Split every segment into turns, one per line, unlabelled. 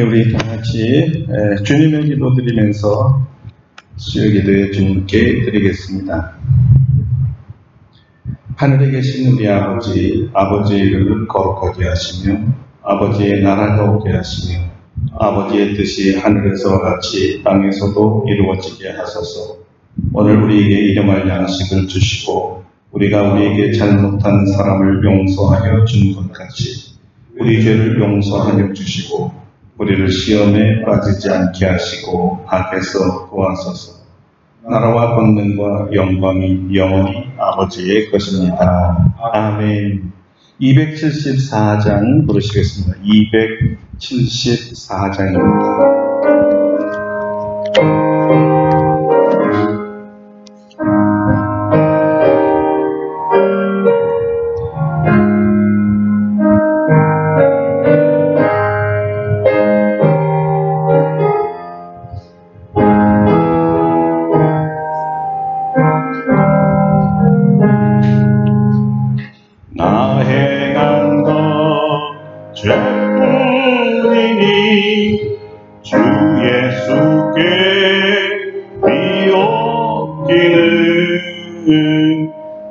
우리 다 같이 주님의 기도 드리면서 수요 기도에 주님께 드리겠습니다. 하늘에 계신 우리 아버지, 아버지의 이름을 거룩하게 하시며 아버지의 나라가 오게 하시며 아버지의 뜻이 하늘에서와 같이 땅에서도 이루어지게 하소서. 오늘 우리에게 일용할 양식을 주시고 우리가 우리에게 잘못한 사람을 용서하여 준 것 같이 우리 죄를 용서하여 주시고 우리를 시험에 빠지지 않게 하시고 악에서 구하소서. 나라와 권능과 영광이 영원히 아버지의 것입니다. 아멘. 274장 부르시겠습니다. 274장입니다.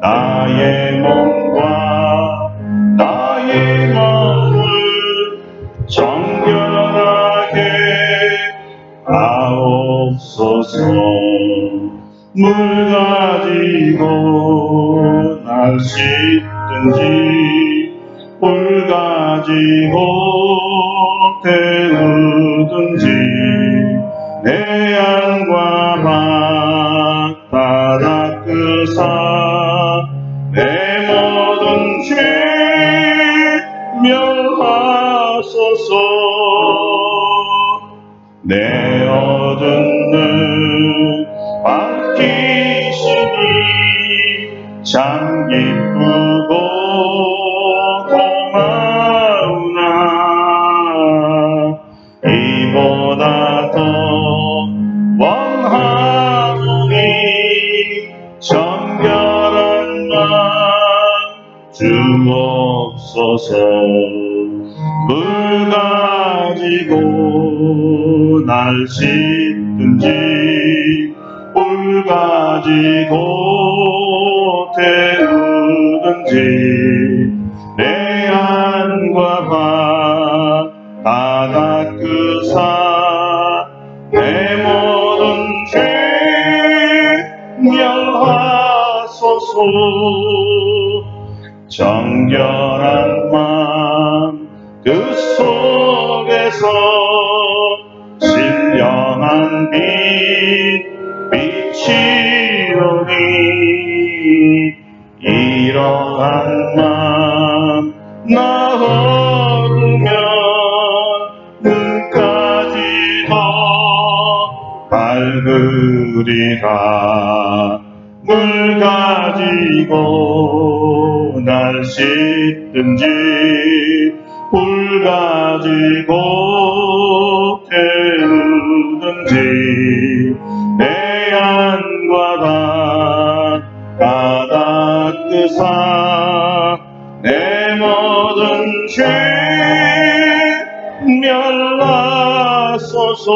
나의 몸과 나의 마음을 정결하게 하옵소서. 물 가지고 날 씻든지 물 가지고 태우든지 내 안과 바다 끄사 내 모든 죄 멸하소서. 내 얻은 늘 밝히시니 참 기쁘고 고마우나 이보다 더 원하노니 정결한 맘 주옵소서. 물 가지고 날 씻든지 물 가지고 태우든지 내 안과 바다 끄사 내 모든 죄 멸하소서. 정결한 맘 그 속에서 신령한 빛 비치오니 이러한 맘 나 얻으면 눈까지 더 밝으리라. 물 가지고 날 씻든지 물 가지고 태우든지 내 안과 바다 끄사 내 모든 죄 멸하소서.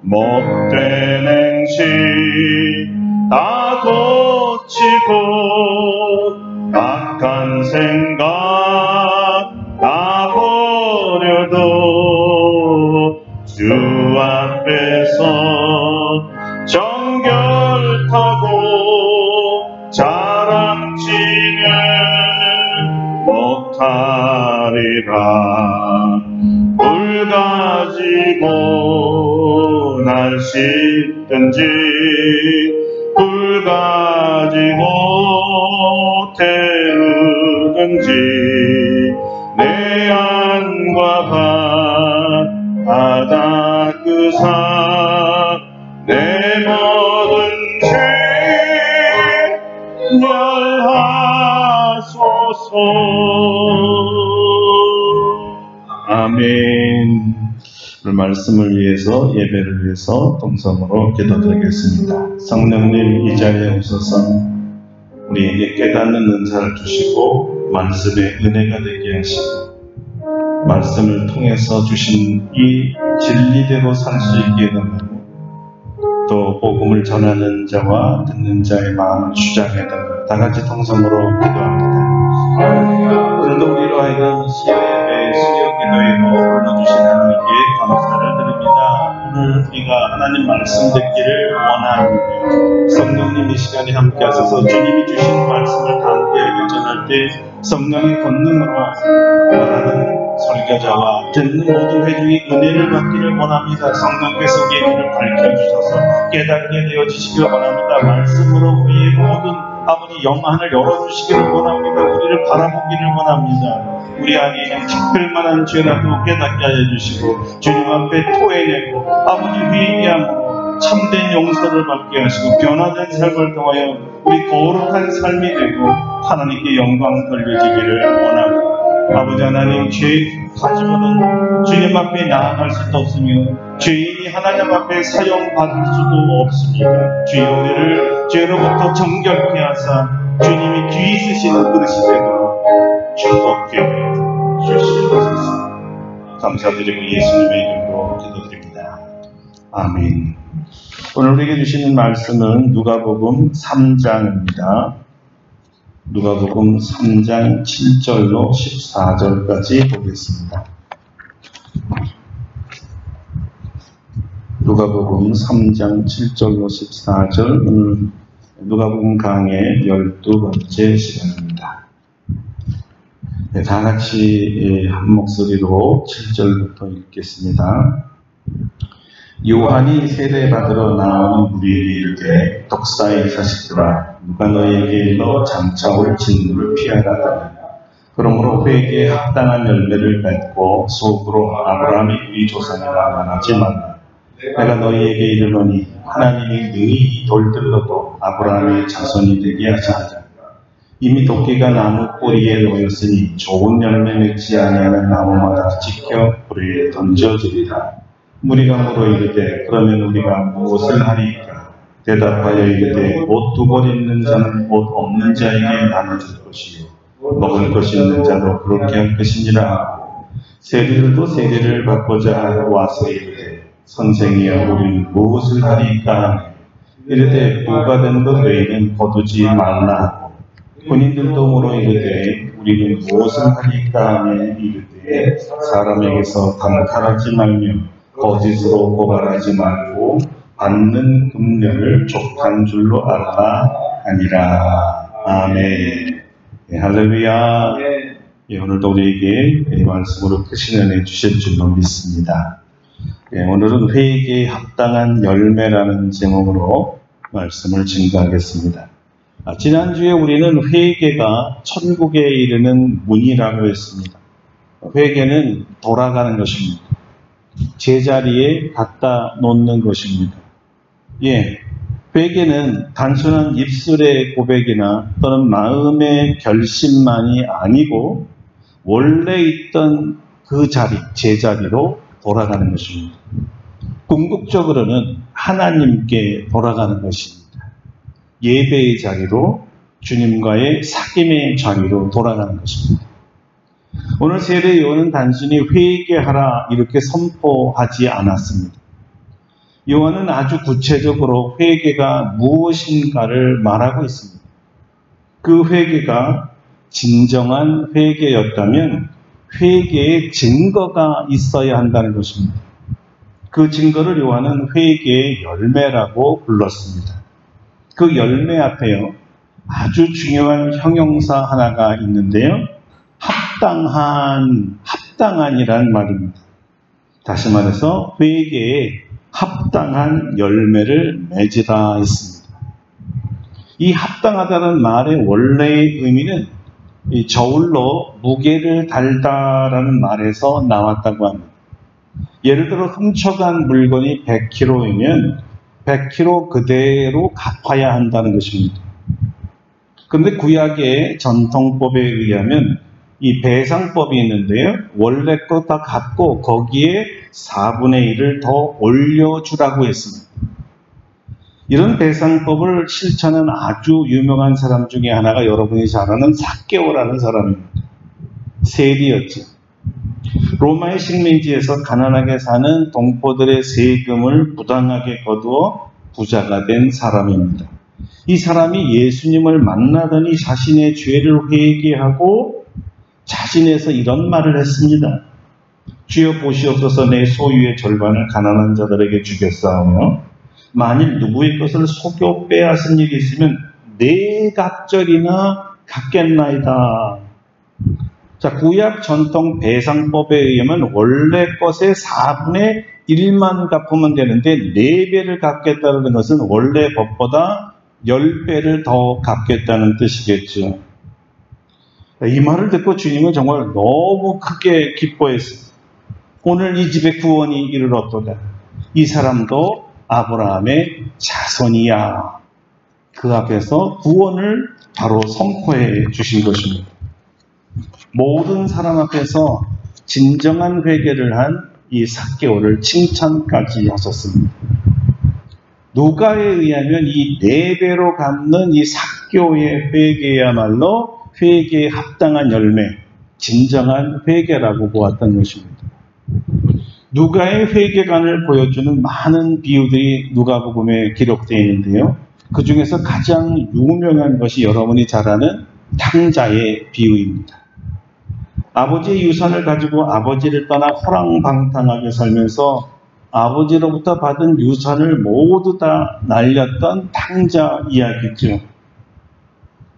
못된 행실 다 고치고 악한 생각 다 버려도 주 앞에서 정결하고 자랑치면 못하리라. 물 가지고 날 씻든지 물 가지고 태우든지 내 안과 바다 끄사 내 모든 죄 멸하소서.
아멘. 오늘 말씀을 위해서 예배를 위해서 동성으로 기도드리겠습니다. 성령님 이 자리에 오셔서 우리에게 깨닫는 은사를 주시고 말씀의 은혜가 되게 하시고 말씀을 통해서 주신 이 진리대로 살 수 있게 되는 또 복음을 전하는 자와 듣는 자의 마음을 주장해 달라 다 같이 통성으로 기도합니다. 오늘도 우리로 하여금 수요예배, 수요기도회로 불러주신 하나님께 감사를 드립니다. 오늘 우리가 하나님 말씀 듣기를 원합니다. 성령님 이 시간에 함께 하셔서 주님이 주신 말씀을 담대하게 전할 때 성령의 권능으로 원하는 설교자와 듣는 모든 회중이 은혜를 받기를 원합니다. 성령께서 우리의 길을 밝혀주셔서 깨닫게 되어주시기를 원합니다. 말씀으로 우리의 모든 아버지 영안을 열어주시기를 원합니다. 우리를 바라보기를 원합니다. 우리 안에 있는 특별만한 죄라도 깨닫게 하여주시고 주님 앞에 토해내고 아버지 회개함으로 참된 용서를 받게 하시고 변화된 삶을 통하여 우리 거룩한 삶이 되고 하나님께 영광 돌려지기를 원합니다. 아버지 하나님, 죄 가지고는 주님 앞에 나아갈 수도 없으며 죄인이 하나님 앞에 사용받을 수도 없습니다. 주여 우리를 죄로부터 정결케 하사 주님이 귀히 쓰시는 그릇이 되도록 축복해 주시옵소서. 감사드리고 예수님의 이름으로 기도드립니다. 아멘. 오늘 우리에게 주시는 말씀은 누가복음 3장입니다. 누가복음 3장 7절로 14절까지 보겠습니다. 누가복음 3장 7절로 14절, 오늘 누가복음 강의 12번째 시간입니다. 네, 다 같이 한 목소리로 7절부터 읽겠습니다. 요한이 세례받으러 나오는 무리에게 이르되 독사의 자식들아 누가 너희에게 일러 장차 올 진노를 피하라더니 그러므로 회개에 합당한 열매를 맺고 속으로 아브라함이 우리 조상이라 말하지 말라. 내가 너희에게 이르노니 하나님이 능히 돌들러도 아브라함의 자손이 되게 하자. 이미 도끼가 나무 꼬리에 놓였으니 좋은 열매 맺지 아니하는 나무마다 지켜 불에 던져지리라. 무리가 물어 이르되 그러면 우리가 무엇을 하리까? 대답하여 이르되 옷 두 벌 있는 자는 옷 없는 자에게 나눠줄 것이요 먹을 것이 있는 자도 그렇게 할 것이니라 하고 세리들도 세리를 받고자 와서 이르되 선생이여 우리는 무엇을 하리까? 이르되 부가된 것 외에는 거두지 말라 하고 군인들도 물어 이르되 우리는 무엇을 하리까 하며 이르되 사람에게서 단칼하지 말며 거짓으로 고발하지 말고 받는 금년을 족한 줄로 알라 하니라. 아멘. 네, 할렐루야. 네, 오늘도 우리에게 말씀으로 크신 은혜 주실 줄로 믿습니다. 네, 오늘은 회개에 합당한 열매라는 제목으로 말씀을 증거하겠습니다. 지난주에 우리는 회개가 천국에 이르는 문이라고 했습니다. 회개는 돌아가는 것입니다. 제자리에 갖다 놓는 것입니다. 회개는 단순한 입술의 고백이나 또는 마음의 결심만이 아니고 원래 있던 그 자리, 제자리로 돌아가는 것입니다. 궁극적으로는 하나님께 돌아가는 것입니다. 예배의 자리로, 주님과의 사귐의 자리로 돌아가는 것입니다. 오늘 세례 요한은 단순히 회개하라 이렇게 선포하지 않았습니다. 요한은 아주 구체적으로 회개가 무엇인가를 말하고 있습니다. 그 회개가 진정한 회개였다면 회개의 증거가 있어야 한다는 것입니다. 그 증거를 요한은 회개의 열매라고 불렀습니다. 그 열매 앞에요, 아주 중요한 형용사 하나가 있는데요. 합당한이란 말입니다. 다시 말해서 회개에 합당한 열매를 맺으라 했습니다. 이 합당하다는 말의 원래의 의미는 이 저울로 무게를 달다라는 말에서 나왔다고 합니다. 예를 들어 훔쳐간 물건이 100kg이면 100kg 그대로 갚아야 한다는 것입니다. 그런데 구약의 전통법에 의하면 이 배상법이 있는데요. 원래 거 다 갚고 거기에 4분의 1을 더 올려주라고 했습니다. 이런 배상법을 실천한 아주 유명한 사람 중에 하나가 여러분이 잘 아는 삭개오라는 사람입니다. 세리였죠. 로마의 식민지에서 가난하게 사는 동포들의 세금을 부당하게 거두어 부자가 된 사람입니다. 이 사람이 예수님을 만나더니 자신의 죄를 회개하고 자신에서 이런 말을 했습니다. 주여 보시옵소서, 내 소유의 절반을 가난한 자들에게 주겠사오며 만일 누구의 것을 속여 빼앗은 일이 있으면 네 갑절이나 갚겠나이다. 자, 구약 전통 배상법에 의하면 원래 것의 4분의 1만 갚으면 되는데 4배를 갚겠다는 것은 원래 법보다 10배를 더 갚겠다는 뜻이겠죠. 이 말을 듣고 주님은 정말 너무 크게 기뻐했습니다. 오늘 이 집에 구원이 이르렀도다. 이 사람도 아브라함의 자손이야. 그 앞에서 구원을 바로 선포해 주신 것입니다. 모든 사람 앞에서 진정한 회개를 한 이 삭개오를 칭찬까지 하셨습니다. 누가에 의하면 이 4배로 갚는 이 삭개오의 회개야말로 회개에 합당한 열매, 진정한 회개라고 보았던 것입니다. 누가의 회개관을 보여주는 많은 비유들이 누가복음에 기록되어 있는데요. 그 중에서 가장 유명한 것이 여러분이 잘 아는 탕자의 비유입니다. 아버지의 유산을 가지고 아버지를 떠나 호랑방탕하게 살면서 아버지로부터 받은 유산을 모두 다 날렸던 탕자 이야기죠.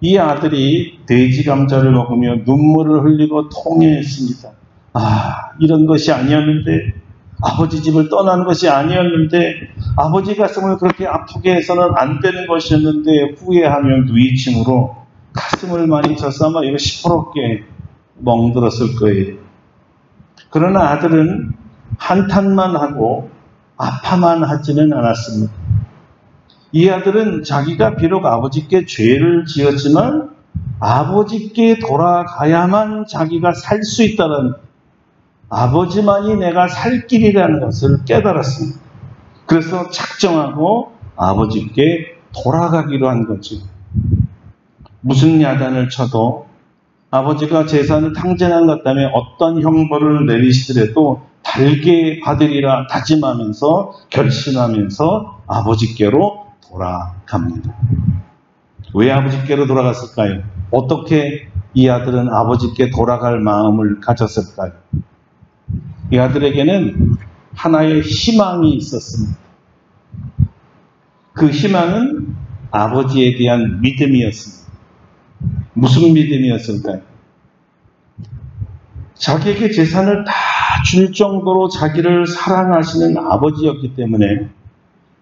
이 아들이 돼지 감자를 먹으며 눈물을 흘리고 통회했습니다. 이런 것이 아니었는데, 아버지 집을 떠난 것이 아니었는데, 아버지 가슴을 그렇게 아프게 해서는 안 되는 것이었는데 후회하며 누이침으로 가슴을 많이 쳐서 아마 이거 시퍼렇게 멍들었을 거예요. 그러나 아들은 한탄만 하고 아파만 하지는 않았습니다. 이 아들은 자기가 비록 아버지께 죄를 지었지만 아버지께 돌아가야만 자기가 살 수 있다는, 아버지만이 내가 살 길이라는 것을 깨달았습니다. 그래서 작정하고 아버지께 돌아가기로 한 거죠. 무슨 야단을 쳐도 아버지가 재산을 탕진한 것 때문에 어떤 형벌을 내리시더라도 달게 받으리라 다짐하면서 결심하면서 아버지께로 돌아갑니다. 왜 아버지께로 돌아갔을까요? 어떻게 이 아들은 아버지께 돌아갈 마음을 가졌을까요? 이 아들에게는 하나의 희망이 있었습니다. 그 희망은 아버지에 대한 믿음이었습니다. 무슨 믿음이었을까요? 자기에게 재산을 다 줄 정도로 자기를 사랑하시는 아버지였기 때문에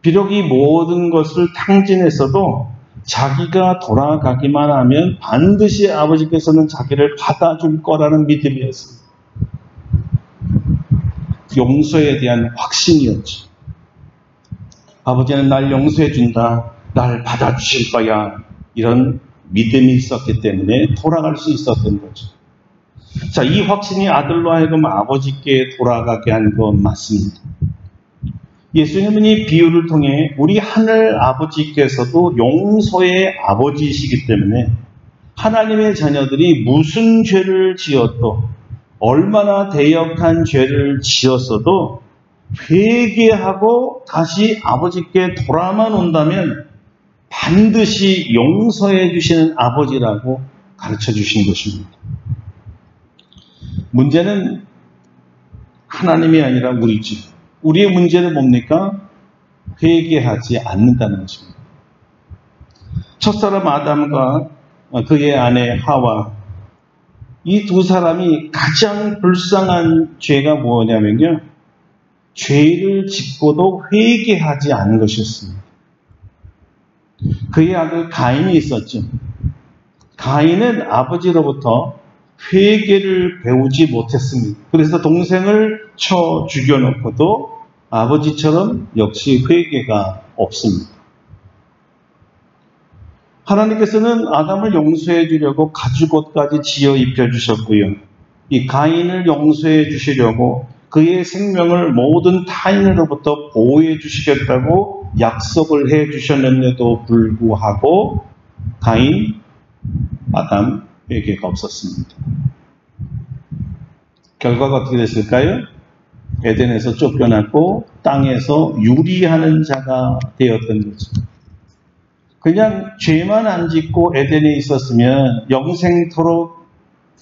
비록 이 모든 것을 탕진했어도 자기가 돌아가기만 하면 반드시 아버지께서는 자기를 받아줄 거라는 믿음이었습니다. 용서에 대한 확신이었죠. 아버지는 날 용서해 준다, 날 받아주실 거야, 이런 믿음이 있었기 때문에 돌아갈 수 있었던 거죠. 자, 이 확신이 아들로 하여금 아버지께 돌아가게 한 건 맞습니다. 예수님은 이 비유를 통해 우리 하늘 아버지께서도 용서의 아버지이시기 때문에 하나님의 자녀들이 무슨 죄를 지어도, 얼마나 대역한 죄를 지었어도 회개하고 다시 아버지께 돌아만 온다면 반드시 용서해 주시는 아버지라고 가르쳐 주신 것입니다. 문제는 하나님이 아니라 우리지. 우리의 문제는 뭡니까? 회개하지 않는다는 것입니다. 첫사람 아담과 그의 아내 하와, 이 두 사람이 가장 불쌍한 죄가 뭐냐면요, 죄를 짓고도 회개하지 않은 것이었습니다. 그의 아들 가인이 있었죠. 가인은 아버지로부터 회개를 배우지 못했습니다. 그래서 동생을 쳐 죽여놓고도 아버지처럼 역시 회개가 없습니다. 하나님께서는 아담을 용서해 주려고 가죽옷까지 지어 입혀주셨고요. 이 가인을 용서해 주시려고 그의 생명을 모든 타인으로부터 보호해 주시겠다고 약속을 해 주셨는데도 불구하고 가인, 아담 회개가 없었습니다. 결과가 어떻게 됐을까요? 에덴에서 쫓겨났고 땅에서 유리하는 자가 되었던 거죠. 그냥 죄만 안 짓고 에덴에 있었으면 영생토록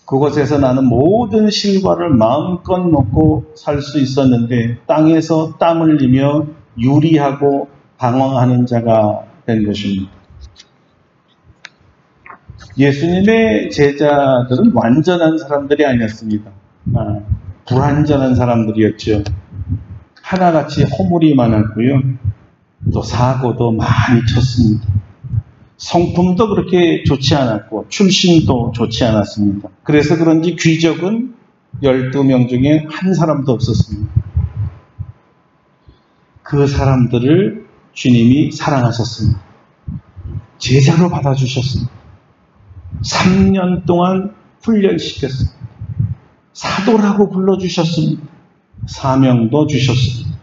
그곳에서 나는 모든 실과를 마음껏 먹고 살 수 있었는데 땅에서 땀 흘리며 유리하고 방황하는 자가 된 것입니다. 예수님의 제자들은 완전한 사람들이 아니었습니다. 불완전한 사람들이었죠. 하나같이 허물이 많았고요. 또 사고도 많이 쳤습니다. 성품도 그렇게 좋지 않았고 출신도 좋지 않았습니다. 그래서 그런지 귀족은 12명 중에 한 사람도 없었습니다. 그 사람들을 주님이 사랑하셨습니다. 제자로 받아주셨습니다. 3년 동안 훈련시켰습니다. 사도라고 불러주셨습니다. 사명도 주셨습니다.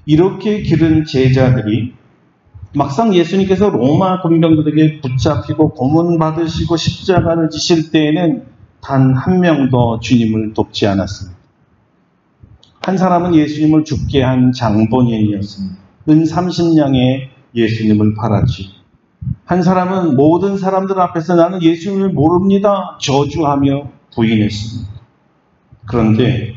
이렇게 기른 제자들이 막상 예수님께서 로마 군병들에게 붙잡히고 고문받으시고 십자가를 지실 때에는 단 한 명도 주님을 돕지 않았습니다. 한 사람은 예수님을 죽게 한 장본인이었습니다. 은 30냥에 예수님을 팔았지. 한 사람은 모든 사람들 앞에서 나는 예수님을 모릅니다 저주하며 부인했습니다. 그런데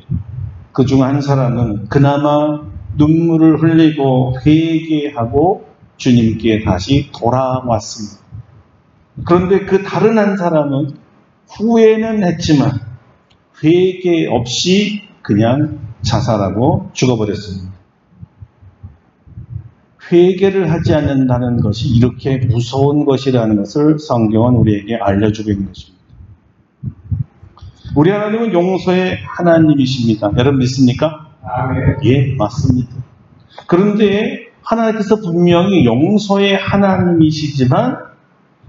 그중 한 사람은 그나마 눈물을 흘리고 회개하고 주님께 다시 돌아왔습니다. 그런데 그 다른 한 사람은 후회는 했지만 회개 없이 그냥 자살하고 죽어버렸습니다. 회개를 하지 않는다는 것이 이렇게 무서운 것이라는 것을 성경은 우리에게 알려주고 있는 것입니다. 우리 하나님은 용서의 하나님이십니다. 여러분 믿습니까?
아멘.
예, 맞습니다. 그런데 하나님께서 분명히 용서의 하나님이시지만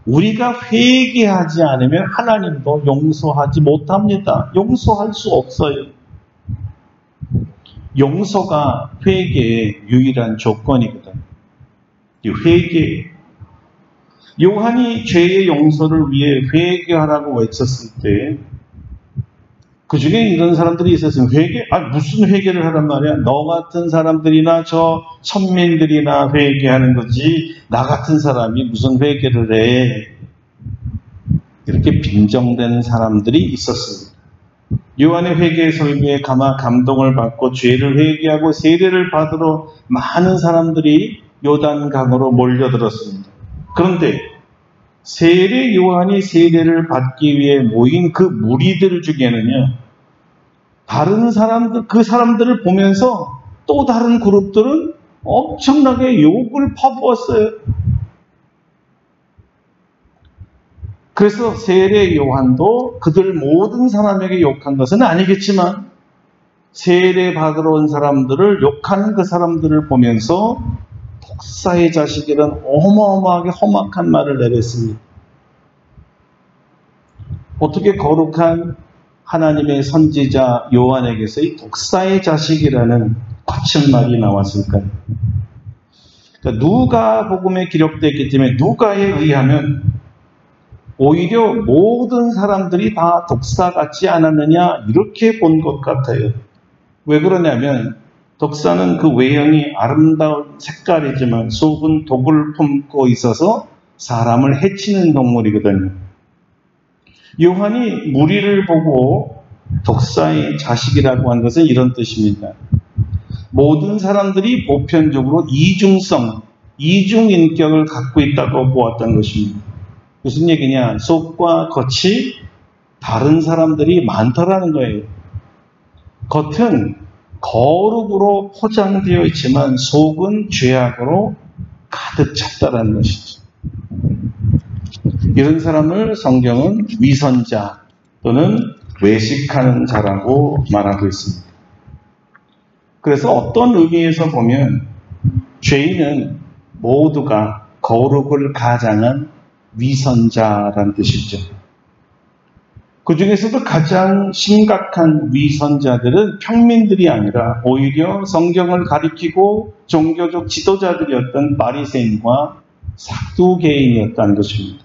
우리가 회개하지 않으면 하나님도 용서하지 못합니다. 용서할 수 없어요. 용서가 회개의 유일한 조건이거든요. 이 회개. 요한이 죄의 용서를 위해 회개하라고 외쳤을 때 그 중에 이런 사람들이 있었으면 무슨 회개를 하란 말이야. 너 같은 사람들이나 저 천민들이나 회개하는 거지 나 같은 사람이 무슨 회개를 해. 이렇게 빈정대는 사람들이 있었습니다. 요한의 회개 설교에 감동을 받고 죄를 회개하고 세례를 받으러 많은 사람들이 요단강으로 몰려들었습니다. 그런데 세례 요한이 세례를 받기 위해 모인 그 무리들 중에는요, 다른 사람들, 그 사람들을 보면서 또 다른 그룹들은 엄청나게 욕을 퍼부었어요. 그래서 세례 요한도 그들 모든 사람에게 욕한 것은 아니겠지만 세례 받으러 온 사람들을 욕하는 그 사람들을 보면서 독사의 자식이란 어마어마하게 험악한 말을 내뱉습니다. 어떻게 거룩한 하나님의 선지자 요한에게서 이 독사의 자식이라는 거친 말이 나왔을까요? 그러니까 누가복음에 기록되어 때문에 누가에 의하면 오히려 모든 사람들이 다 독사 같지 않았느냐 이렇게 본 것 같아요. 왜 그러냐면 독사는 그 외형이 아름다운 색깔이지만 속은 독을 품고 있어서 사람을 해치는 동물이거든요. 요한이 무리를 보고 독사의 자식이라고 한 것은 이런 뜻입니다. 모든 사람들이 보편적으로 이중인격을 갖고 있다고 보았던 것입니다. 무슨 얘기냐? 속과 겉이 다른 사람들이 많다라는 거예요. 겉은 거룩으로 포장되어 있지만 속은 죄악으로 가득 찼다라는 것이죠. 이런 사람을 성경은 위선자 또는 외식하는 자라고 말하고 있습니다. 그래서 어떤 의미에서 보면 죄인은 모두가 거룩을 가장한 위선자라는 뜻이죠. 그 중에서도 가장 심각한 위선자들은 평민들이 아니라 오히려 성경을 가리키고 종교적 지도자들이었던 바리새인과 사두개인이었다는 것입니다.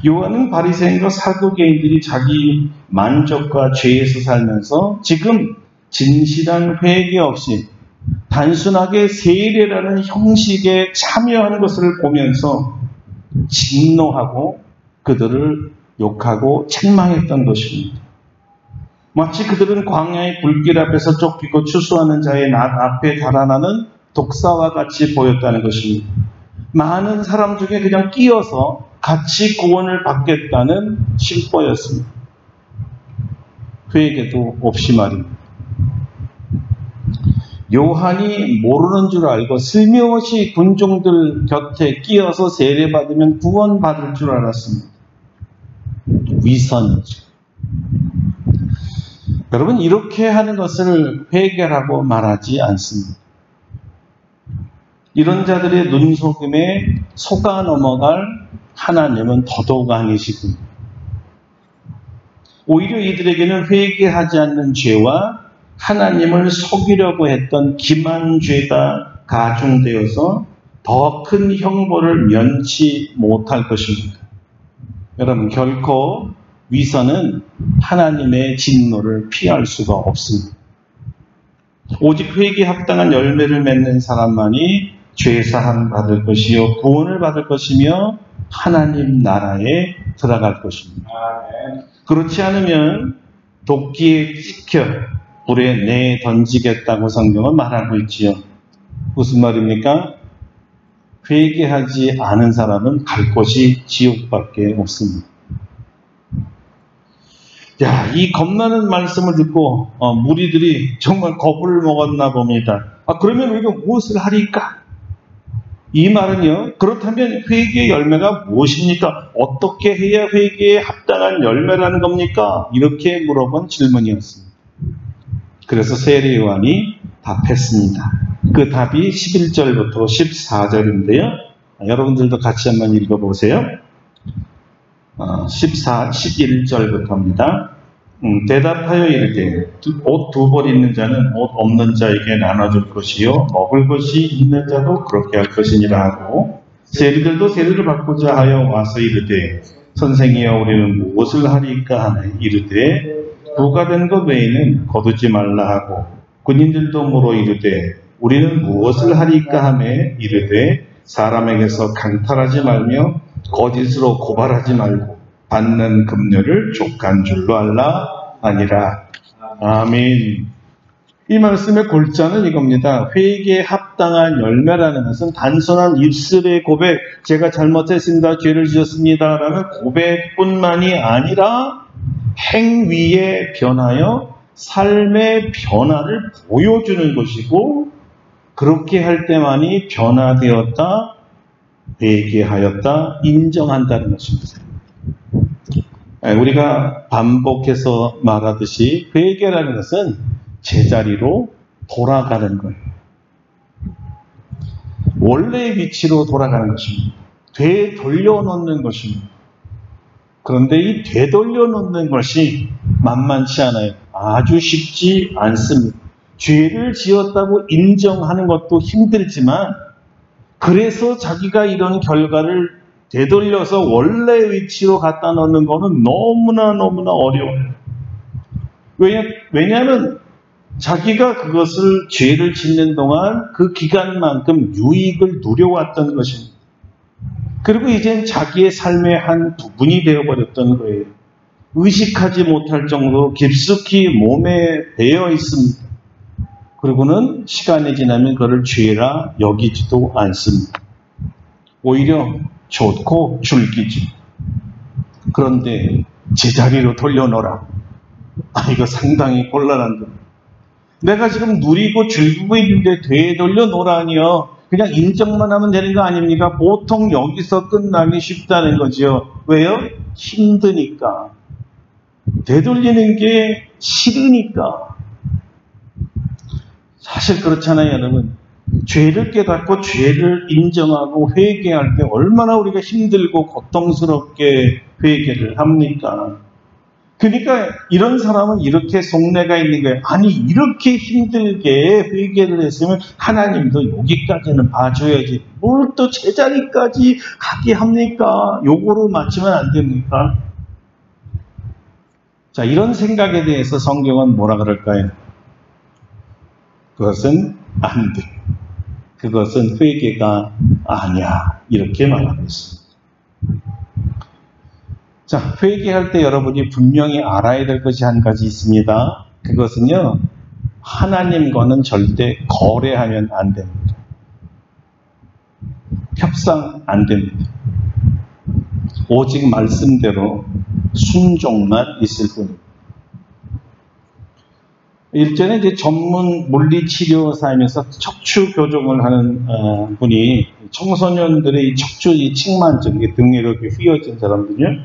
요한은 바리새인과 사두개인들이 자기 만족과 죄에서 살면서 지금 진실한 회개 없이 단순하게 세례라는 형식에 참여하는 것을 보면서 진노하고 그들을 욕하고 책망했던 것입니다. 마치 그들은 광야의 불길 앞에서 쫓기고 추수하는 자의 낫 앞에 달아나는 독사와 같이 보였다는 것입니다. 많은 사람 중에 그냥 끼어서 같이 구원을 받겠다는 심보였습니다. 회개도 없이 말입니다. 요한이 모르는 줄 알고 슬며시 군중들 곁에 끼어서 세례받으면 구원받을 줄 알았습니다. 위선이죠. 여러분, 이렇게 하는 것을 회개라고 말하지 않습니다. 이런 자들의 눈속임에 속아 넘어갈 하나님은 더더욱 아니시고, 오히려 이들에게는 회개하지 않는 죄와 하나님을 속이려고 했던 기만 죄가 가중되어서 더 큰 형벌을 면치 못할 것입니다. 여러분, 결코 위선은 하나님의 진노를 피할 수가 없습니다. 오직 회개에 합당한 열매를 맺는 사람만이 죄사함 받을 것이요 구원을 받을 것이며 하나님 나라에 들어갈 것입니다. 그렇지 않으면 도끼에 찍혀 불에 내 던지겠다고 성경은 말하고 있지요. 무슨 말입니까? 회개하지 않은 사람은 갈 곳이 지옥밖에 없습니다. 야, 이 겁나는 말씀을 듣고 무리들이 정말 겁을 먹었나 봅니다. 그러면 우리가 무엇을 하리까? 이 말은요, 그렇다면 회개의 열매가 무엇입니까? 어떻게 해야 회개에 합당한 열매라는 겁니까? 이렇게 물어본 질문이었습니다. 그래서 세례 요한이 답했습니다. 그 답이 11절부터 14절인데요. 여러분들도 같이 한번 읽어보세요. 11절부터입니다. 대답하여 이르되 옷 두 벌 있는 자는 옷 없는 자에게 나눠줄 것이요 먹을 것이 있는 자도 그렇게 할 것이니라 하고, 세리들도 세례를 받고자 하여 와서 이르되 선생이여 우리는 무엇을 하리까 하네. 이르되 부가된 것 외에는 거두지 말라 하고, 군인들도 물어 이르되 우리는 무엇을 하리까 하매 이르되 사람에게서 강탈하지 말며 거짓으로 고발하지 말고 받는 급료를 족한 줄로 알라 아니라. 아멘. 이 말씀의 골자는 이겁니다. 회개에 합당한 열매라는 것은 단순한 입술의 고백, 제가 잘못했습니다, 죄를 지었습니다 라는 고백뿐만이 아니라 행위에 변하여 삶의 변화를 보여주는 것이고, 그렇게 할 때만이 변화되었다, 회개하였다, 인정한다는 것입니다. 우리가 반복해서 말하듯이 회개라는 것은 제자리로 돌아가는 거예요. 원래의 위치로 돌아가는 것입니다. 되돌려놓는 것입니다. 그런데 이 되돌려놓는 것이 만만치 않아요. 아주 쉽지 않습니다. 죄를 지었다고 인정하는 것도 힘들지만, 그래서 자기가 이런 결과를 되돌려서 원래 위치로 갖다 놓는 것은 너무나 어려워요. 왜냐하면 자기가 그것을 죄를 짓는 동안 그 기간만큼 유익을 누려왔던 것입니다. 그리고 이젠 자기의 삶의 한 부분이 되어버렸던 거예요. 의식하지 못할 정도로 깊숙이 몸에 배어 있습니다. 그리고는 시간이 지나면 그를 죄라 여기지도 않습니다. 오히려 좋고 즐기죠. 그런데 제자리로 돌려놓으라. 이거 상당히 곤란한 겁니다. 내가 지금 누리고 즐기고 있는데 되돌려놓으라니요. 그냥 인정만 하면 되는 거 아닙니까? 보통 여기서 끝나기 쉽다는 거죠. 왜요? 힘드니까. 되돌리는 게 싫으니까. 사실 그렇잖아요, 여러분. 죄를 깨닫고 죄를 인정하고 회개할 때 얼마나 우리가 힘들고 고통스럽게 회개를 합니까?
그러니까 이런 사람은 이렇게 속내가 있는 거예요. 아니 이렇게 힘들게 회개를 했으면 하나님도 여기까지는 봐줘야지. 뭘 또 제자리까지 가게 합니까? 요거로 맞추면 안 됩니까? 자, 이런 생각에 대해서 성경은 뭐라 그럴까요? 그것은 안 돼. 그것은 회개가 아니야. 이렇게 말하고 있습니다. 자, 회개할 때 여러분이 분명히 알아야 될 것이 한 가지 있습니다. 그것은요, 하나님과는 절대 거래하면 안 됩니다. 협상 안 됩니다. 오직 말씀대로 순종만 있을 뿐입니다. 일전에 이제 전문 물리치료사이면서 척추 교정을 하는 분이 청소년들의 이 척추 이 측만증, 등에 이렇게 휘어진 사람들이요.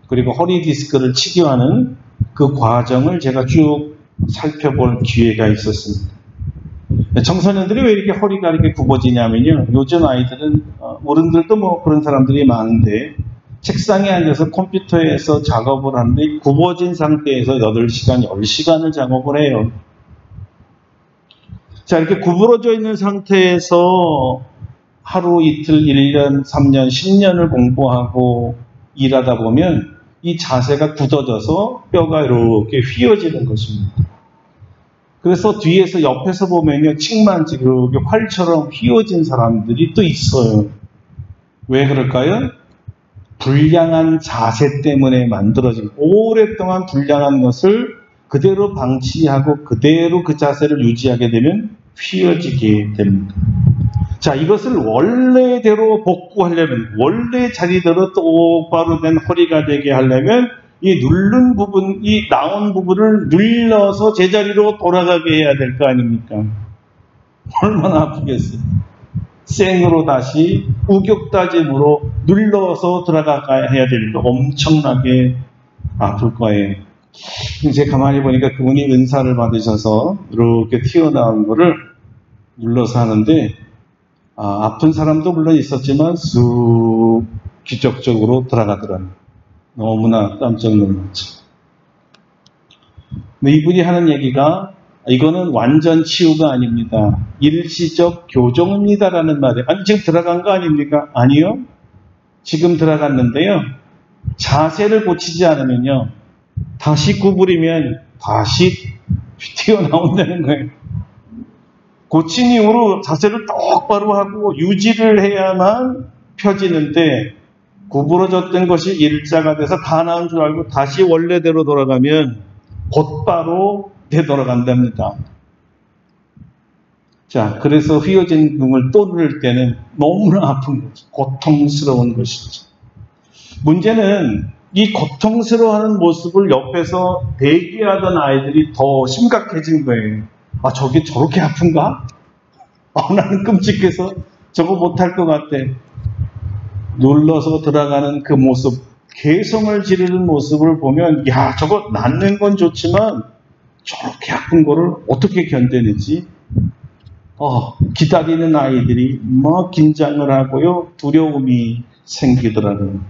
그리고 허리 디스크를 치료하는 그 과정을 제가 쭉 살펴볼 기회가 있었습니다. 청소년들이 왜 이렇게 허리가 이렇게 굽어지냐면요. 요즘 아이들은, 어른들도 뭐 그런 사람들이 많은데, 책상에 앉아서 컴퓨터에서 작업을 하는데 굽어진 상태에서 8시간, 10시간을 작업을 해요. 자, 이렇게 구부러져 있는 상태에서 하루, 이틀, 1년, 3년, 10년을 공부하고 일하다 보면 이 자세가 굳어져서 뼈가 이렇게 휘어지는 것입니다. 그래서 뒤에서 옆에서 보면요, 칡만지 이렇게 활처럼 휘어진 사람들이 또 있어요. 왜 그럴까요? 불량한 자세 때문에 만들어진, 오랫동안 불량한 것을 그대로 방치하고 그대로 그 자세를 유지하게 되면 휘어지게 됩니다. 자, 이것을 원래대로 복구하려면, 원래 자리대로 똑바로 된 허리가 되게 하려면 이 누른 부분, 이 나온 부분을 눌러서 제자리로 돌아가게 해야 될 거 아닙니까? 얼마나 아프겠어요. 생으로 다시 우격다짐으로 눌러서 들어가야 해야 되니까 엄청나게 아플 거예요. 제가 가만히 보니까 그분이 은사를 받으셔서 이렇게 튀어나온 거를 눌러서 하는데, 아픈 사람도 물론 있었지만 쑥 기적적으로 들어가더라고요. 너무나 깜짝 놀랐죠. 이분이 하는 얘기가, 이거는 완전 치유가 아닙니다. 일시적 교정입니다라는 말이에요. 아니, 지금 들어간 거 아닙니까? 아니요. 지금 들어갔는데요. 자세를 고치지 않으면요. 다시 구부리면 다시 튀어나온다는 거예요. 고친 이후로 자세를 똑바로 하고 유지를 해야만 펴지는데, 구부러졌던 것이 일자가 돼서 다 나은 줄 알고 다시 원래대로 돌아가면 곧바로 되돌아간답니다. 자, 그래서 휘어진 등을 또 누를 때는 너무나 아픈 거죠. 고통스러운 것이죠. 문제는 이 고통스러워하는 모습을 옆에서 대기하던 아이들이 더 심각해진 거예요. 아, 저게 저렇게 아픈가? 나는 끔찍해서 저거 못할 것 같아. 눌러서 들어가는 그 모습, 개성을 지르는 모습을 보면, 야, 저거 낫는 건 좋지만 저렇게 아픈 거를 어떻게 견뎌내지? 기다리는 아이들이 막 긴장을 하고요, 두려움이 생기더라고요.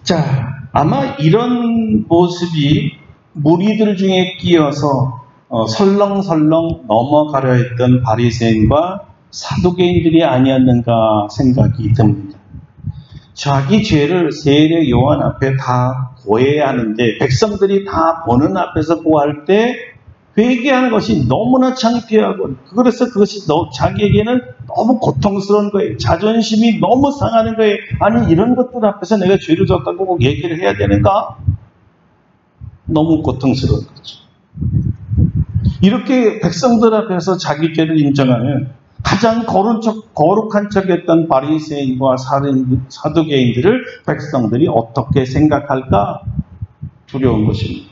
자, 아마 이런 모습이 무리들 중에 끼어서 설렁설렁 넘어가려 했던 바리새인과 사두개인들이 아니었는가 생각이 듭니다. 자기 죄를 세례 요한 앞에 다 고해야 하는데, 백성들이 다 보는 앞에서 고할 때 회개하는 것이 너무나 창피하고, 그래서 그것이 자기에게는 너무 고통스러운 거예요. 자존심이 너무 상하는 거예요. 아니, 이런 것들 앞에서 내가 죄를 졌다고 꼭 얘기를 해야 되는가? 너무 고통스러운 거죠. 이렇게 백성들 앞에서 자기 죄를 인정하면 가장 거룩한 척했던 바리새인과 사두개인들을 백성들이 어떻게 생각할까? 두려운 것입니다.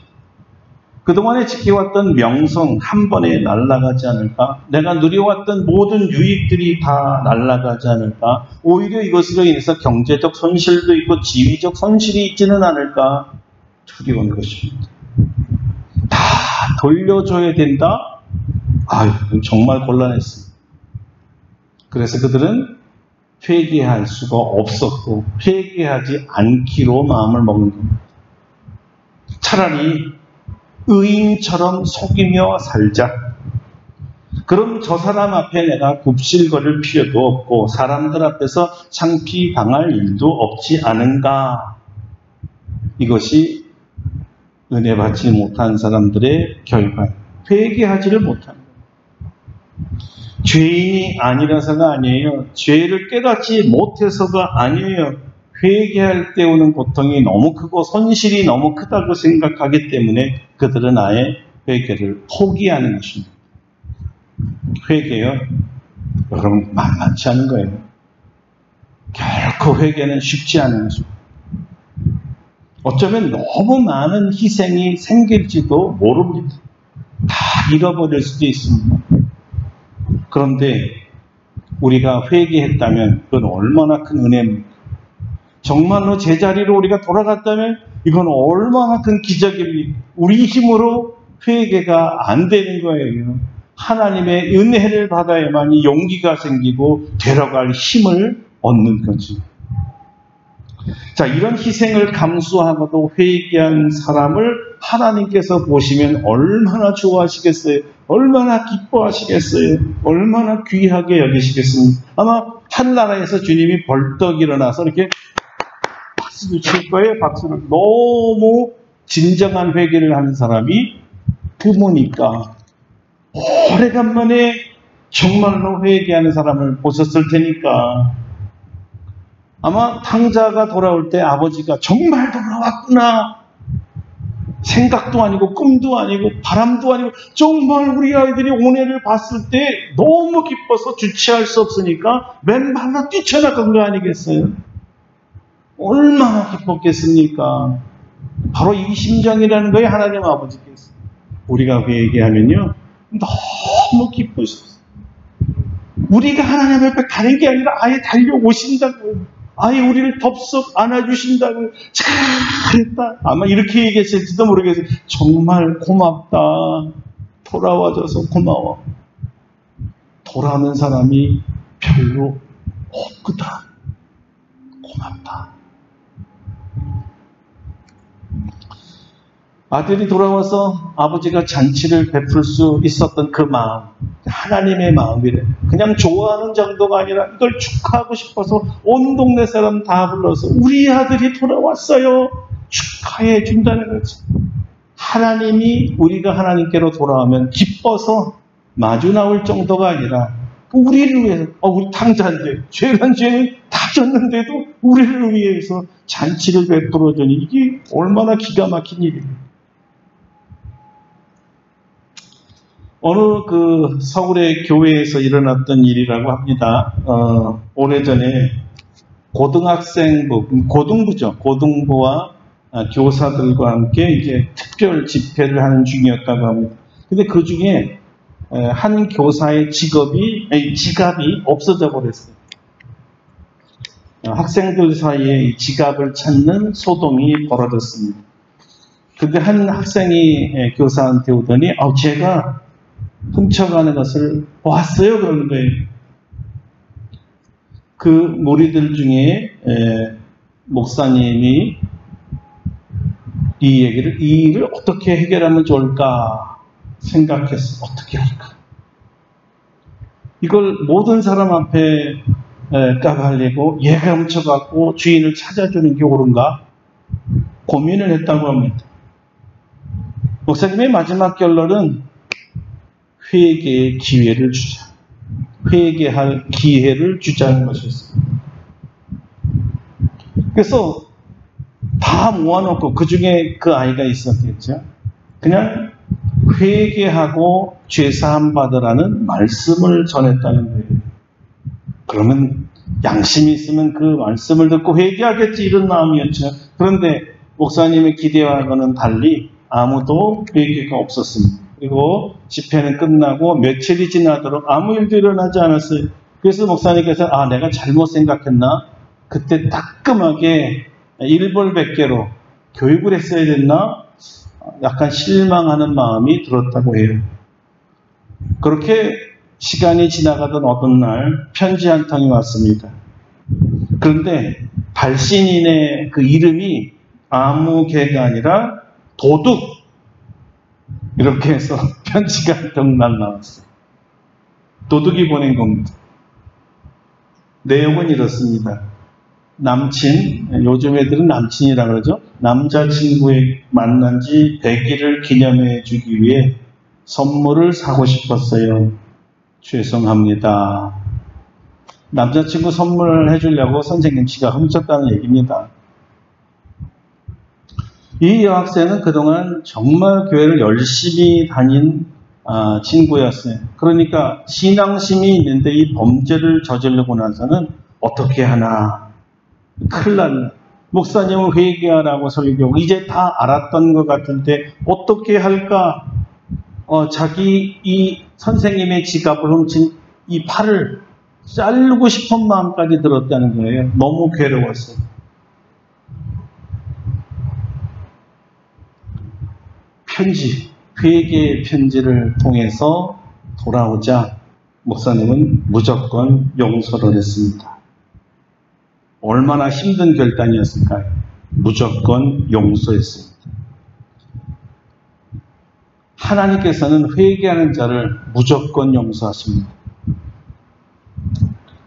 그동안에 지켜왔던 명성 한 번에 날아가지 않을까? 내가 누려왔던 모든 유익들이 다 날아가지 않을까? 오히려 이것으로 인해서 경제적 손실도 있고 지위적 손실이 있지는 않을까? 두려운 것입니다. 다 돌려줘야 된다? 아유, 정말 곤란했습니다. 그래서 그들은 회개할 수가 없었고 회개하지 않기로 마음을 먹는 겁니다. 차라리 의인처럼 속이며 살자. 그럼 저 사람 앞에 내가 굽실거릴 필요도 없고 사람들 앞에서 창피 당할 일도 없지 않은가. 이것이 은혜 받지 못한 사람들의 결과예요. 회개하지를 못하는 거예요. 죄인이 아니라서가 아니에요. 죄를 깨닫지 못해서가 아니에요. 회개할 때 오는 고통이 너무 크고 손실이 너무 크다고 생각하기 때문에 그들은 아예 회개를 포기하는 것입니다. 회개요, 여러분 만만치 않은 거예요. 결코 회개는 쉽지 않은 것입니다. 어쩌면 너무 많은 희생이 생길지도 모릅니다. 다 잃어버릴 수도 있습니다. 그런데 우리가 회개했다면 그건 얼마나 큰 은혜입니까? 정말로 제자리로 우리가 돌아갔다면 이건 얼마나 큰 기적입니까? 우리 힘으로 회개가 안 되는 거예요. 하나님의 은혜를 받아야만이 용기가 생기고 데려갈 힘을 얻는 거죠. 자, 이런 희생을 감수하고도 회개한 사람을 하나님께서 보시면 얼마나 좋아하시겠어요? 얼마나 기뻐하시겠어요? 얼마나 귀하게 여기시겠습니까? 아마 한나라에서 주님이 벌떡 일어나서 이렇게 박수를 칠 거예요. 박수를. 너무 진정한 회개를 하는 사람이 드무니까 오래간만에 정말로 회개하는 사람을 보셨을 테니까 아마 탕자가 돌아올 때 아버지가 정말 돌아왔구나. 생각도 아니고 꿈도 아니고 바람도 아니고 정말 우리 아이들이 오늘을 봤을 때 너무 기뻐서 주체할 수 없으니까 맨발로 뛰쳐나간 거 아니겠어요? 얼마나 기뻤겠습니까? 바로 이 심정이라는 거예요. 하나님 아버지께서. 우리가 회개하면요 너무 기쁘셨어요. 우리가 하나님 앞에 가는 게 아니라 아예 달려오신다고요. 아예 우리를 덥석 안아주신다고요. 잘했다. 아마 이렇게 얘기하실지도 모르겠어요. 정말 고맙다. 돌아와줘서 고마워. 돌아오는 사람이 별로 없거든. 고맙다. 아들이 돌아와서 아버지가 잔치를 베풀 수 있었던 그 마음, 하나님의 마음이래. 그냥 좋아하는 정도가 아니라 이걸 축하하고 싶어서 온 동네 사람 다 불러서 우리 아들이 돌아왔어요. 축하해 준다는 거지. 하나님이 우리가 하나님께로 돌아오면 기뻐서 마주 나올 정도가 아니라 우리를 위해서, 우리 탕자인데 죄란 죄는 다 졌는데도 우리를 위해서 잔치를 베풀어 주니 이게 얼마나 기가 막힌 일입니까? 어느 서울의 교회에서 일어났던 일이라고 합니다. 오래전에 고등부죠. 고등부와 교사들과 함께 이제 특별 집회를 하는 중이었다고 합니다. 근데 그 중에 한 교사의 지갑이 없어져 버렸어요. 학생들 사이에 이 지갑을 찾는 소동이 벌어졌습니다. 근데 한 학생이 교사한테 오더니 제가 훔쳐가는 것을 보았어요. 그러는 거예요. 그 무리들 중에 목사님이 이 일을 어떻게 해결하면 좋을까 생각했어. 어떻게 할까? 이걸 모든 사람 앞에 까발리고 얘가 훔쳐갖고 주인을 찾아주는 게 옳은가? 고민을 했다고 합니다. 목사님의 마지막 결론은 회개의 기회를 주자. 회개할 기회를 주자는 것이었습니다. 그래서 다 모아놓고 그 중에 그 아이가 있었겠죠. 그냥 회개하고 죄사함 받으라는 말씀을 전했다는 거예요. 그러면 양심이 있으면 그 말씀을 듣고 회개하겠지 이런 마음이었죠. 그런데 목사님의 기대와는 달리 아무도 회개가 없었습니다. 그리고 집회는 끝나고 며칠이 지나도록 아무 일도 일어나지 않았어요. 그래서 목사님께서 내가 잘못 생각했나? 그때 따끔하게 일벌백계로 교육을 했어야 됐나? 약간 실망하는 마음이 들었다고 해요. 그렇게 시간이 지나가던 어떤 날 편지 한 통이 왔습니다. 그런데 발신인의 그 이름이 아무 개가 아니라 도둑, 이렇게 해서 편지가 덩날 나왔어요. 도둑이 보낸 겁니다. 내용은 이렇습니다. 남친, 요즘 애들은 남친이라 그러죠. 남자친구에 만난 지 100일을 기념해 주기 위해 선물을 사고 싶었어요. 죄송합니다. 남자친구 선물을 해주려고 선생님 지가 훔쳤다는 얘기입니다. 이 여학생은 그동안 정말 교회를 열심히 다닌 친구였어요. 그러니까 신앙심이 있는데 이 범죄를 저지르고 나서는 어떻게 하나, 큰일 났네. 목사님은 회개하라고 설교하고 이제 다 알았던 것 같은데 어떻게 할까? 자기 이 선생님의 지갑을 훔친 이 팔을 자르고 싶은 마음까지 들었다는 거예요. 너무 괴로웠어요. 편지, 회개의 편지를 통해서 돌아오자 목사님은 무조건 용서를 했습니다. 얼마나 힘든 결단이었을까요? 무조건 용서했습니다. 하나님께서는 회개하는 자를 무조건 용서하십니다.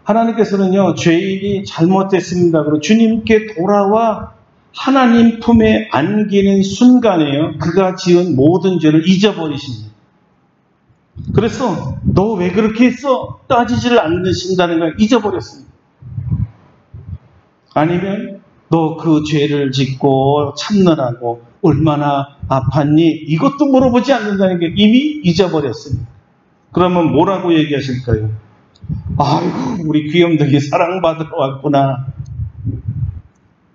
하나님께서는요, 죄인이 잘못했습니다. 그리고 주님께 돌아와 하나님 품에 안기는 순간에요, 그가 지은 모든 죄를 잊어버리십니다. 그래서 너 왜 그렇게 했어? 따지지를 않으신다는 걸 잊어버렸습니다. 아니면 너 그 죄를 짓고 참느라고 얼마나 아팠니? 이것도 물어보지 않는다는 게 이미 잊어버렸습니다. 그러면 뭐라고 얘기하실까요? 아이고, 우리 귀염둥이 사랑받으러 왔구나.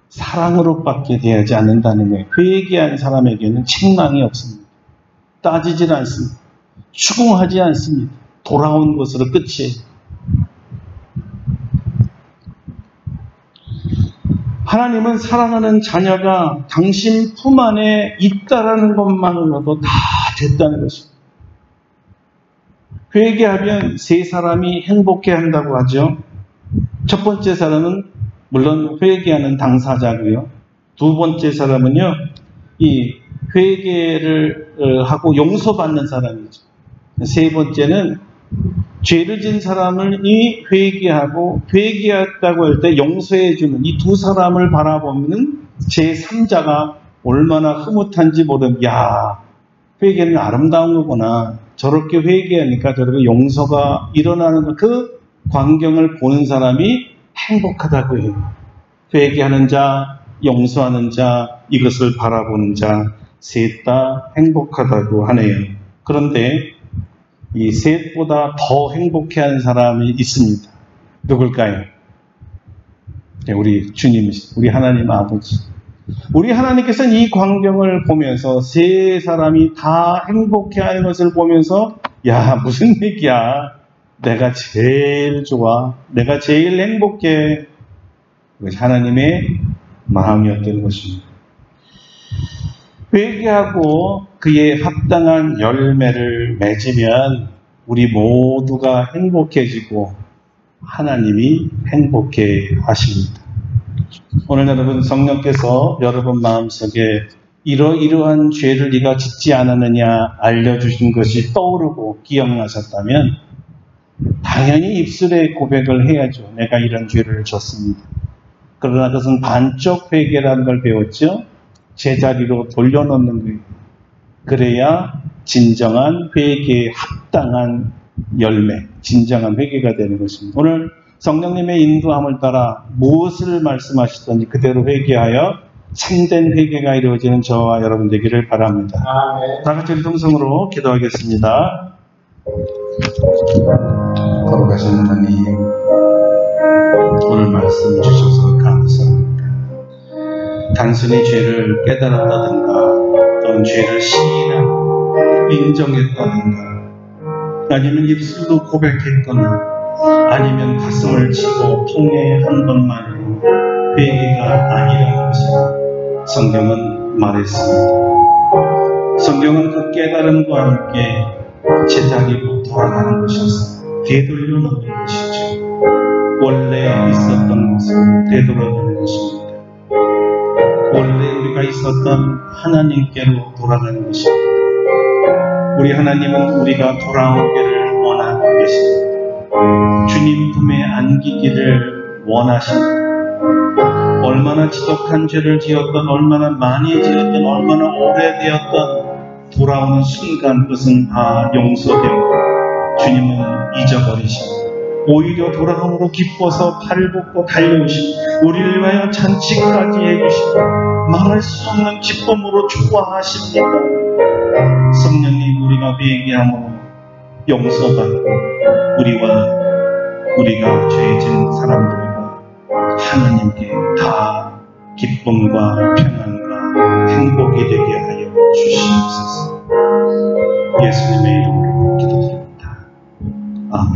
사랑으로 밖에 되지 않는다는 거예요. 회개한 사람에게는 책망이 없습니다. 따지질 않습니다. 추궁하지 않습니다. 돌아온 것으로 끝이에요. 하나님은 사랑하는 자녀가 당신 품 안에 있다라는 것만으로도 다 됐다는 것입니다. 회개하면 세 사람이 행복해한다고 하죠. 첫 번째 사람은 물론 회개하는 당사자고요. 두 번째 사람은요, 이 회개를 하고 용서받는 사람이죠. 세 번째는 죄를 진 사람을 이 회개하고 회개했다고 할 때 용서해주는 이 두 사람을 바라보면 제3자가 얼마나 흐뭇한지 모르면, 야, 회개는 아름다운 거구나. 저렇게 회개하니까 저렇게 용서가 일어나는 그 광경을 보는 사람이 행복하다고 해요. 회개하는 자, 용서하는 자, 이것을 바라보는 자, 셋 다 행복하다고 하네요. 그런데 이 셋보다 더 행복해하는 사람이 있습니다. 누굴까요? 우리 주님, 우리 하나님 아버지. 우리 하나님께서는 이 광경을 보면서 세 사람이 다 행복해하는 것을 보면서, 야, 무슨 얘기야. 내가 제일 좋아. 내가 제일 행복해. 그것이 하나님의 마음이었던 것입니다. 회개하고 그에 합당한 열매를 맺으면 우리 모두가 행복해지고 하나님이 행복해 하십니다. 오늘 여러분, 성령께서 여러분 마음속에 이러이러한 죄를 네가 짓지 않았느냐 알려주신 것이 떠오르고 기억나셨다면 당연히 입술에 고백을 해야죠. 내가 이런 죄를 졌습니다. 그러나 그것은 반쪽 회개라는 걸 배웠죠. 제자리로 돌려놓는 거예요. 그래야 진정한 회개에 합당한 열매, 진정한 회개가 되는 것입니다. 오늘 성령님의 인도함을 따라 무엇을 말씀하시든지 그대로 회개하여 참된 회개가 이루어지는 저와 여러분 되기를 바랍니다. 다 같이 일동성으로 기도하겠습니다. 거룩하신 하나님, 오늘 말씀 주셔서 감사합니다. 단순히 죄를 깨달았다든가 또는 죄를 시인하고 인정했다든가 아니면 입술로 고백했거나 아니면 가슴을 치고 통회한 것만으로 회개가 아니라는 것을 성경은 말했습니다. 성경은 그 깨달음과 함께 제자리로 돌아가는 것이었습니다. 되돌려 놓는 것이죠. 원래 있었던 것을 되돌아가는 것입니다. 원래 우리가 있었던 하나님께로 돌아가는 것입니다. 우리 하나님은 우리가 돌아오기를 원하고 계십니다. 주님 품에 안기기를 원하십니다. 얼마나 지독한 죄를 지었던, 얼마나 많이 지었던, 얼마나 오래되었던 돌아오는 순간 그것은 다 용서되고 주님은 잊어버리십니다. 오히려 돌아옴으로 기뻐서 팔벗고 달려오시고 우리를 위하여 잔치까지 해주시고 말할 수 없는 기쁨으로 좋아하십니다. 성령님, 우리가 회개함으로 용서받고 우리가 죄진 사람들과 하나님께 다 기쁨과 평안과 행복이 되게 하여 주시옵소서. 예수님의 이름으로 기도드립니다. 아멘.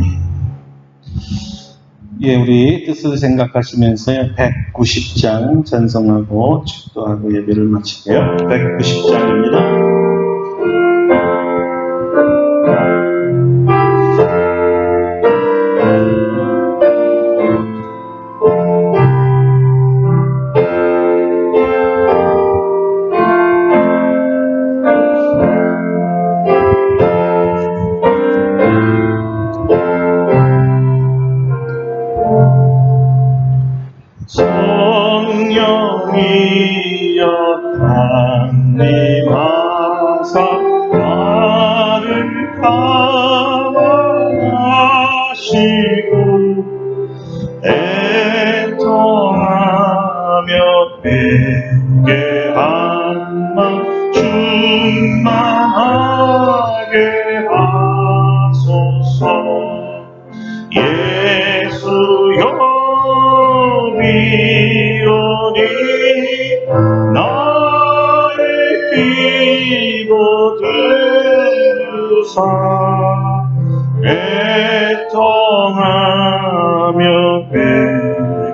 예, 우리 뜻을 생각하시면서요, 190장 전송하고 축도하고 예배를 마칠게요. 190장입니다.
애통하며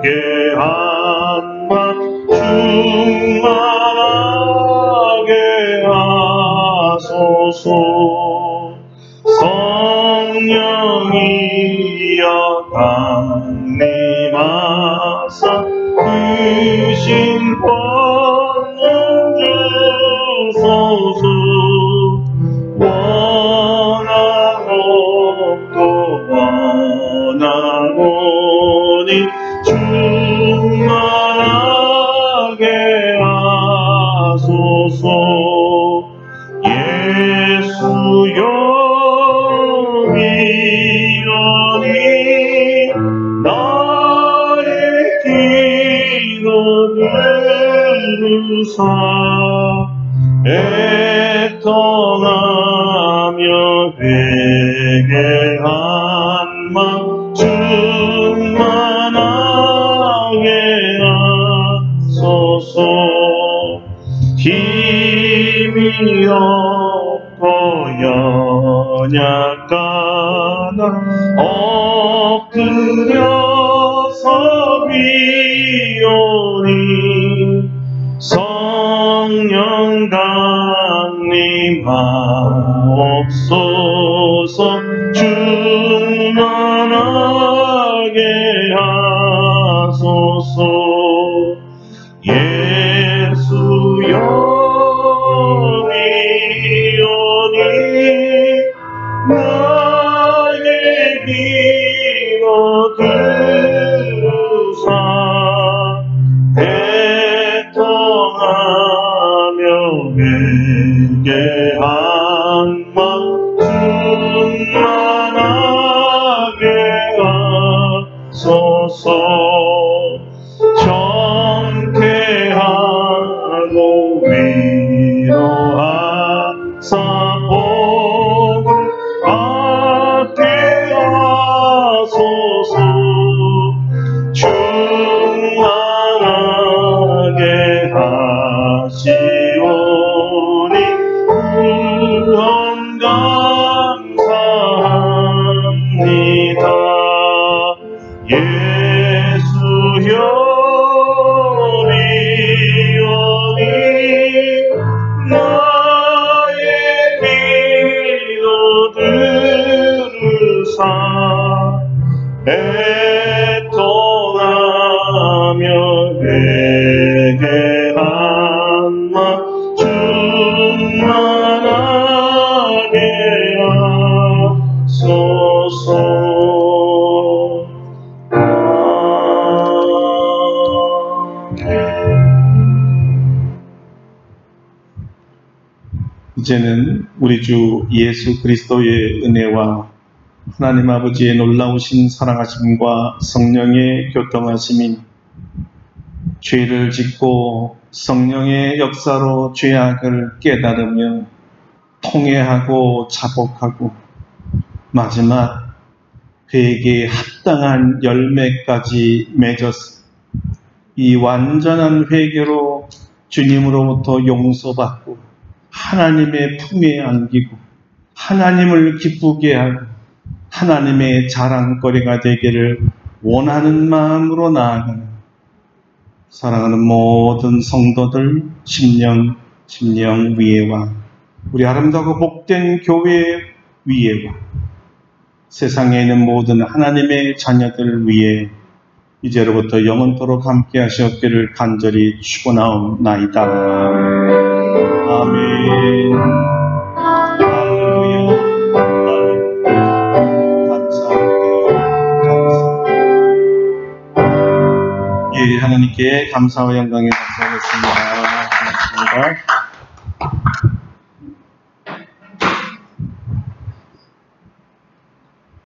회개함과 충만하게 하소서. 성령이여 강림하사 크신 권능 주소서. 원하오니 충만하게 하소서. 예수여 미련이 나의 기도 들으사 애통하며 회개한 맘 충만하게 하소서. 힘이 없고 연약하나 엎드려서 비오니 성령 강림하옵소서. 충만하게 하소서. 예수여 미오니 나의 기도 들으사 애통하며 회개한 맘 충만하게 하소서. 정케하고 위로하사 복을 받게 하소서. 충만하게 하시오니
이제는 우리 주 예수 그리스도의 은혜와 하나님 아버지의 놀라우신 사랑하심과 성령의 교통하심이 죄를 짓고 성령의 역사로 죄악을 깨달으며 통회하고 자복하고 마지막 회개에 합당한 열매까지 맺어서 이 완전한 회개로 주님으로부터 용서받고 하나님의 품에 안기고 하나님을 기쁘게 하고 하나님의 자랑거리가 되기를 원하는 마음으로 나아가는 사랑하는 모든 성도들 심령 위에와 우리 아름다고 복된 교회 위에와 세상에 있는 모든 하나님의 자녀들 위에 이제로부터 영원토록 함께 하시옵기를 간절히 축원하옵나이다. 아멘. 할렐루야. 감사합니다. 예, 하나님께 감사와 영광에 감사하겠습니다. 고맙습니다.